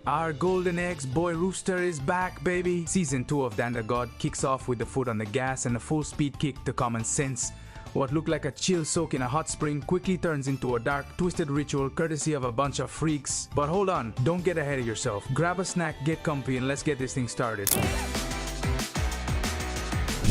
Our golden eggs boy rooster is back, baby! Season 2 of Dandadan kicks off with the foot on the gas and a full speed kick to common sense. What looked like a chill soak in a hot spring quickly turns into a dark, twisted ritual courtesy of a bunch of freaks. But hold on, don't get ahead of yourself. Grab a snack, get comfy, and let's get this thing started.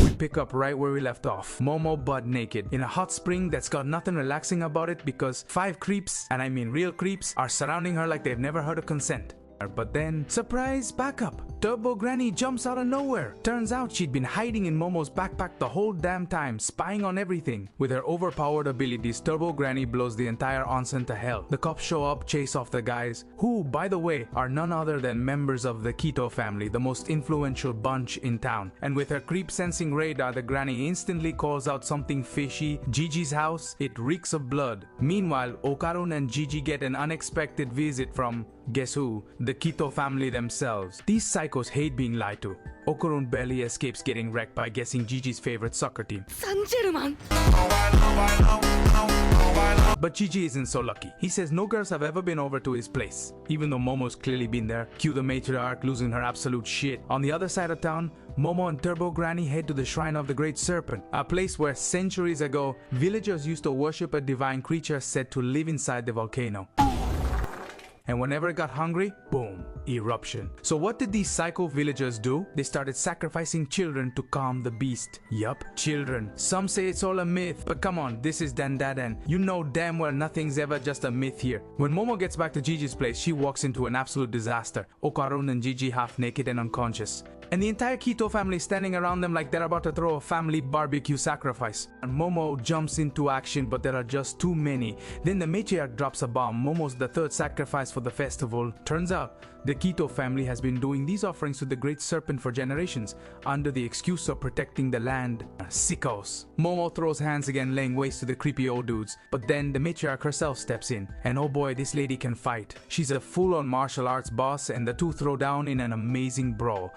We pick up right where we left off. Momo butt naked in a hot spring that's got nothing relaxing about it because 5 creeps, and I mean real creeps, are surrounding her like they've never heard of consent. But then, surprise backup! Turbo Granny jumps out of nowhere. Turns out she'd been hiding in Momo's backpack the whole damn time, spying on everything. With her overpowered abilities, Turbo Granny blows the entire onsen to hell. The cops show up, chase off the guys, who, by the way, are none other than members of the Keto family, the most influential bunch in town. And with her creep-sensing radar, the granny instantly calls out something fishy. Gigi's house, it reeks of blood. Meanwhile, Okarun and Gigi get an unexpected visit from, guess who? The Keto family themselves. These psychos hate being lied to. Okarun barely escapes getting wrecked by guessing Gigi's favorite soccer team. But Gigi isn't so lucky. He says no girls have ever been over to his place, even though Momo's clearly been there. Cue the matriarch losing her absolute shit. On the other side of town, Momo and Turbo Granny head to the shrine of the Great Serpent, a place where centuries ago, villagers used to worship a divine creature said to live inside the volcano. And whenever it got hungry, boom, eruption. So what did these psycho villagers do? They started sacrificing children to calm the beast. Yup, children. Some say it's all a myth, but come on, this is Dandadan. You know damn well nothing's ever just a myth here. When Momo gets back to Gigi's place, she walks into an absolute disaster. Okarun and Gigi half naked and unconscious. And the entire Keto family standing around them like they're about to throw a family barbecue sacrifice. And Momo jumps into action, but there are just too many. Then the matriarch drops a bomb. Momo's the third sacrifice for the festival. Turns out, the Keto family has been doing these offerings to the Great Serpent for generations, under the excuse of protecting the land. Sickos. Momo throws hands again, laying waste to the creepy old dudes. But then the matriarch herself steps in. And oh boy, this lady can fight. She's a full-on martial arts boss, and the two throw down in an amazing brawl.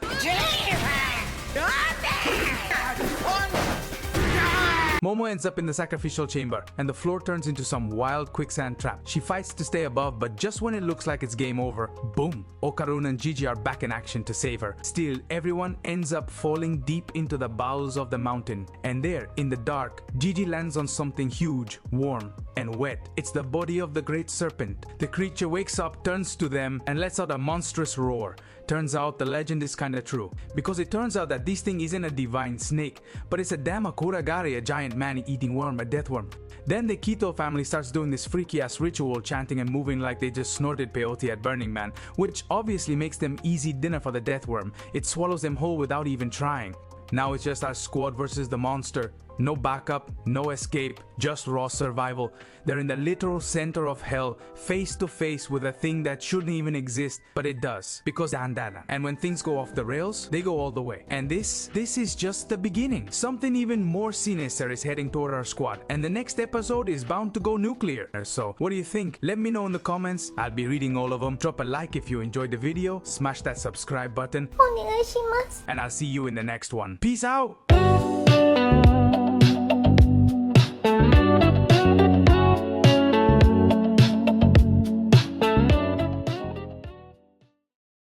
Momo ends up in the sacrificial chamber, and the floor turns into some wild quicksand trap. She fights to stay above, but just when it looks like it's game over, boom! Okarun and Gigi are back in action to save her. Still, everyone ends up falling deep into the bowels of the mountain. And there, in the dark, Gigi lands on something huge, warm, and wet. It's the body of the Great Serpent. The creature wakes up, turns to them, and lets out a monstrous roar. Turns out the legend is kinda true, because it turns out that this thing isn't a divine snake, but it's a damn akuragari, a giant man-eating worm, a death worm. Then the Keto family starts doing this freaky-ass ritual, chanting and moving like they just snorted peyote at Burning Man, which obviously makes them easy dinner for the death worm. It swallows them whole without even trying. Now it's just our squad versus the monster. No backup, no escape, just raw survival. They're in the literal center of hell, face to face with a thing that shouldn't even exist, but it does, because Dandadan. And when things go off the rails, they go all the way. And this is just the beginning. Something even more sinister is heading toward our squad, and the next episode is bound to go nuclear. So, what do you think? Let me know in the comments. I'll be reading all of them. Drop a like if you enjoyed the video, smash that subscribe button, and I'll see you in the next one. Peace out!